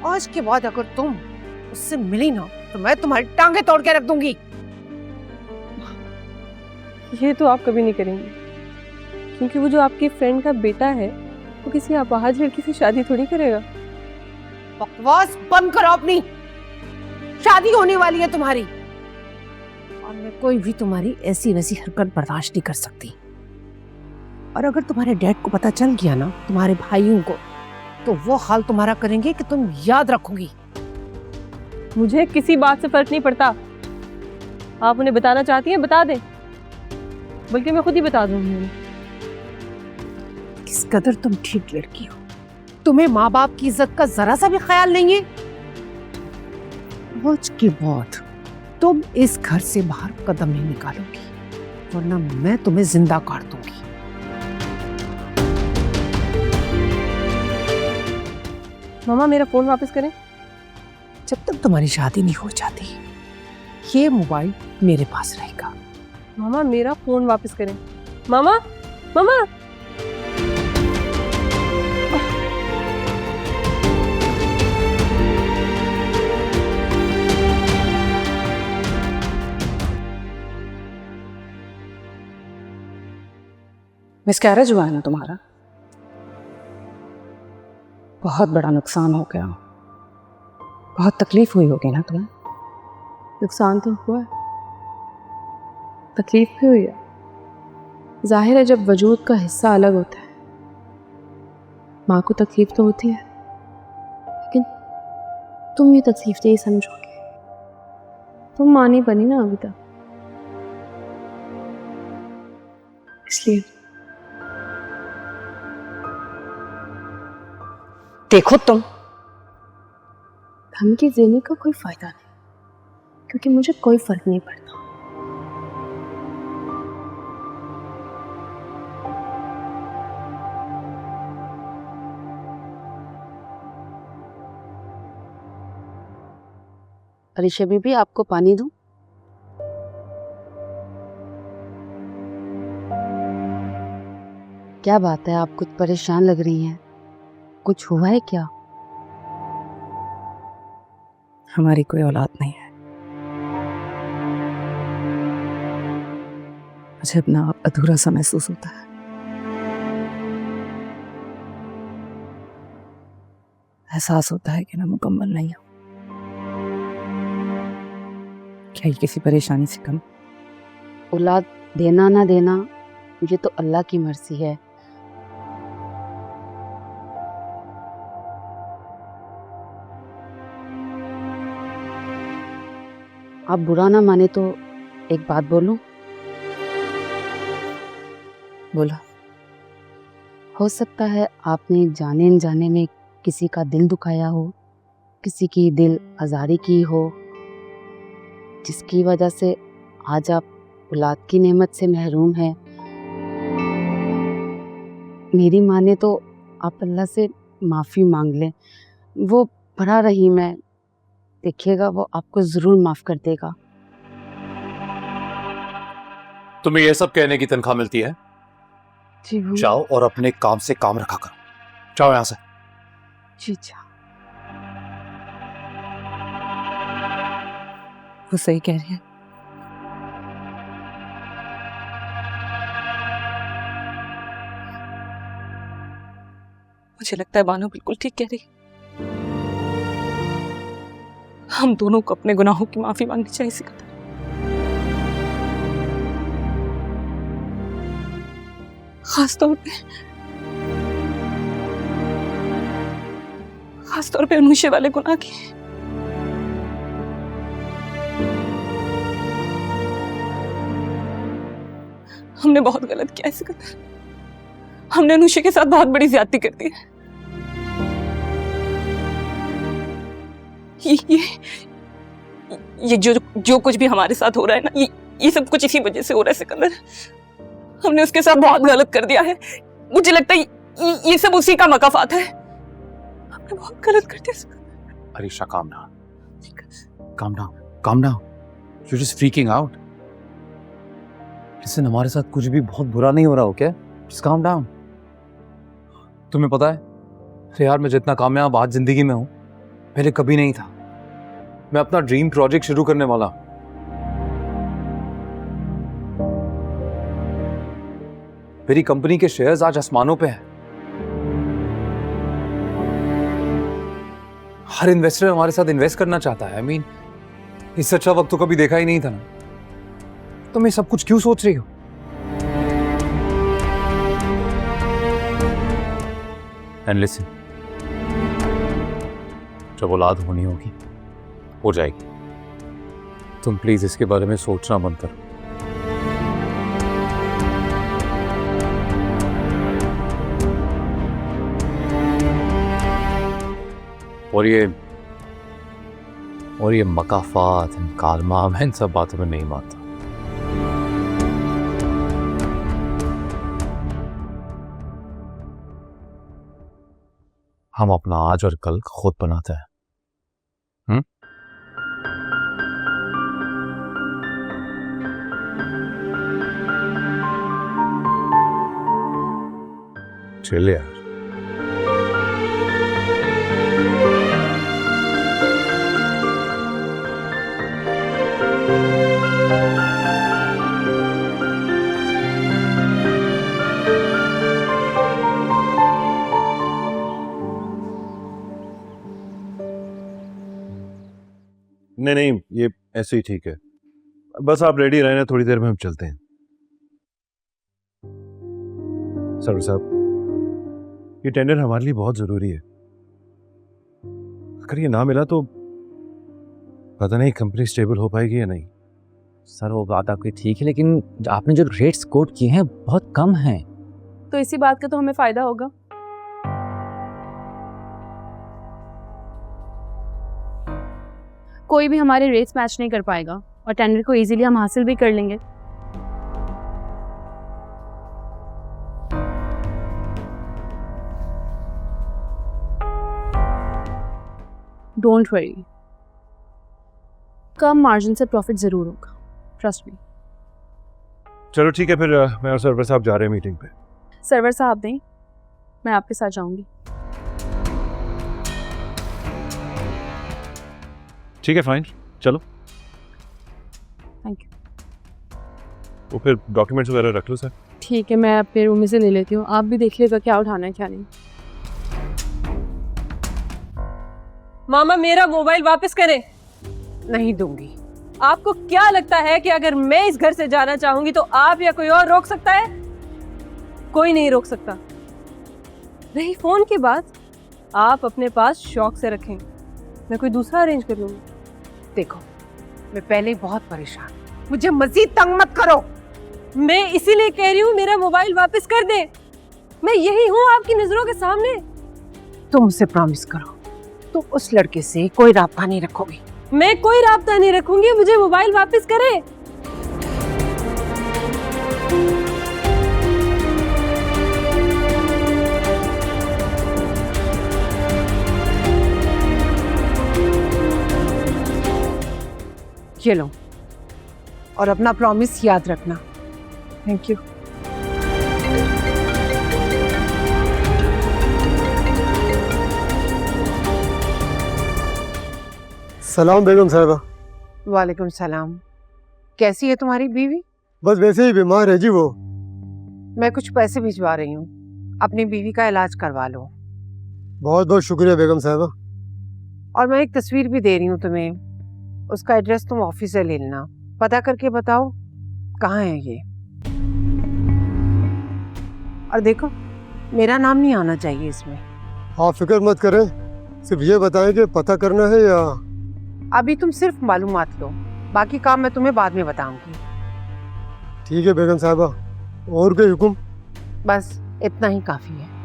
आज के बाद अगर तुम उससे मिली ना तो मैं तुम्हारी टांगे तोड़ के रख दूंगी। ये तो आप कभी नहीं करेंगी, क्योंकि वो जो आपकी फ्रेंड का बेटा है वो किसी अपाहिज लड़की से शादी थोड़ी करेगा। बकवास बंद करो अपनी। शादी होने वाली है तुम्हारी और मैं कोई भी तुम्हारी ऐसी वैसी हरकत बर्दाश्त नहीं कर सकती। और अगर तुम्हारे डैड को पता चल गया ना, तुम्हारे भाइयों को, तो वो हाल तुम्हारा करेंगे कि तुम याद रखोगी। मुझे किसी बात से फर्क नहीं पड़ता। आप उन्हें बताना चाहती हैं बता दें, बल्कि मैं खुद ही बता दूंगी उन्हें। किस कदर तुम ठीक लड़की हो। तुम्हें माँ बाप की इज्जत का जरा सा भी ख्याल नहीं है। आज के बाद तुम इस घर से बाहर कदम नहीं निकालोगी, वरना मैं तुम्हें जिंदा काट दूंगी। मामा मेरा फोन वापस करें। जब तक तुम्हारी शादी नहीं हो जाती ये मोबाइल मेरे पास रहेगा। मामा मेरा फोन वापस करें। मामा मामा मिसकैरेज हुआ है ना तुम्हारा? बहुत बड़ा नुकसान हो गया, बहुत तकलीफ हुई होगी ना तुम्हें? नुकसान तो हुआ है, तकलीफ भी हुई है। जाहिर है जब वजूद का हिस्सा अलग होता है माँ को तकलीफ तो होती है, लेकिन तुम ये तकलीफ नहीं समझोगे। तुम माँ नहीं बनी ना अभी तक, इसलिए। देखो तुम धमकी देने का कोई फायदा नहीं, क्योंकि मुझे कोई फर्क नहीं पड़ता। अरीशा बीबी आपको पानी दूं? क्या बात है, आप कुछ परेशान लग रही हैं। कुछ हुआ है क्या? हमारी कोई औलाद नहीं है। मुझे अपना आप अधूरा सा महसूस होता है। एहसास होता है कि मैं मुकम्मल नहीं हूं। क्या ये किसी परेशानी से कम? औलाद देना ना देना ये तो अल्लाह की मर्जी है। आप बुरा ना माने तो एक बात बोलूं? बोला। हो सकता है आपने जाने अनजाने में किसी का दिल दुखाया हो, किसी की दिल आजारी की हो, जिसकी वजह से आज आप औलाद की नेमत से महरूम हैं। मेरी माने तो आप अल्लाह से माफ़ी मांग लें, वो बड़ा रहीम है, देखिएगा वो आपको ज़रूर माफ़ कर देगा। तुम्हें यह सब कहने की तनख्वाह मिलती है? जी भैया। जाओ और अपने काम से काम रखा करो। जाओ यहां से। जी जा। वो सही कह रही है। मुझे लगता है बानो बिल्कुल ठीक कह रही है। हम दोनों को अपने गुनाहों की माफी मांगनी चाहिए सिकंदर। खास तौर पे अनुशे वाले गुनाह की। हमने बहुत गलत किया है सिकंदर। हमने अनुशे के साथ बहुत बड़ी ज्यादती कर दी है। ये जो कुछ भी हमारे साथ हो रहा है ना, ये सब कुछ इसी वजह से हो रहा है सिकंदर। हमने उसके साथ बहुत गलत कर दिया है। मुझे लगता है ये सब उसी का मकाफात है। हमने बहुत गलत कर दिया Sikandar. Arisha calm down. Calm down. You're just freaking out. Listen, हमारे साथ कुछ भी बहुत बुरा नहीं हो रहा हो क्या? Just calm down. तुम्हें पता है, अरे यार मैं जितना कामयाब आज जिंदगी में हूँ, पहले कभी नहीं था। मैं अपना ड्रीम प्रोजेक्ट शुरू करने वाला हूं। मेरी कंपनी के शेयर्स आज आसमानों पे हैं। हर इन्वेस्टर हमारे साथ इन्वेस्ट करना चाहता है। I mean, इससे अच्छा वक्त तो कभी देखा ही नहीं था ना। तुम ये सब कुछ क्यों सोच रही हो? एंड लिसन, जब औलाद होनी होगी हो जाएगी। तुम प्लीज इसके बारे में सोचना बंद करो। और ये मकाफात, कालमा, मैं इन सब बातों में नहीं मानता। हम अपना आज और कल खुद बनाते हैं। चलिए यार। नहीं, ये ऐसे ही ठीक है। बस आप रेडी रहना, थोड़ी देर में हम चलते हैं। सर साहब, ये टेंडर हमारे लिए बहुत जरूरी है। अगर ये ना मिला तो पता नहीं कंपनी स्टेबल हो पाएगी या नहीं। सर वो बात आपकी ठीक है, लेकिन आपने जो रेट्स कोट किए हैं बहुत कम हैं। तो इसी बात का तो हमें फायदा होगा। कोई भी हमारे रेट्स मैच नहीं कर पाएगा और टेंडर को इजीली हम हासिल भी कर लेंगे। डोंट वरी, कम मार्जिन से प्रॉफिट जरूर होगा, ट्रस्ट मी। चलो ठीक है, फिर मैं और सर्वर साहब जा रहे हैं मीटिंग पे। सर्वर साहब नहीं, मैं आपके साथ जाऊंगी। ठीक है, फाइन, चलो। Thank you. वो फिर डॉक्यूमेंट्स वगैरह रख लो सर। ठीक है, मैं अपने रूम में से ले लेती हूँ, आप भी देख लीजिएगा क्या उठाना है क्या नहीं। मामा मेरा मोबाइल वापस करें। नहीं दूंगी। आपको क्या लगता है कि अगर मैं इस घर से जाना चाहूंगी तो आप या कोई और रोक सकता है? कोई नहीं रोक सकता। रही फोन की बात, आप अपने पास शौक से रखें, मैं कोई दूसरा अरेंज कर लूंगी। देखो, मैं पहले ही बहुत परेशान, मुझे मजीद तंग मत करो। मैं इसीलिए कह रही हूँ मेरा मोबाइल वापस कर दे। मैं यही हूँ आपकी नजरों के सामने। तुम मुझसे प्रॉमिस करो, तुम उस लड़के से कोई राब्ता नहीं रखोगी। मैं कोई राब्ता नहीं रखूंगी, मुझे मोबाइल वापस करे। ये लो, और अपना प्रॉमिस याद रखना। Thank you. सलाम बेगम साहिबा। वालेकुम सलाम। कैसी है तुम्हारी बीवी? बस वैसे ही बीमार है जी वो। मैं कुछ पैसे भिजवा रही हूँ, अपनी बीवी का इलाज करवा लो। बहुत बहुत शुक्रिया बेगम साहिबा। और मैं एक तस्वीर भी दे रही हूँ तुम्हें, उसका एड्रेस तुम ऑफिस से ले लेना, पता करके बताओ कहाँ है ये। और देखो, मेरा नाम नहीं आना चाहिए इसमें। आप फिक्र मत करें, सिर्फ ये बताएं कि पता करना है या। अभी तुम सिर्फ मालूमात लो, बाकी काम मैं तुम्हें बाद में बताऊंगी। ठीक है बेगम साहिबा, और कोई हुक्म? बस इतना ही काफी है।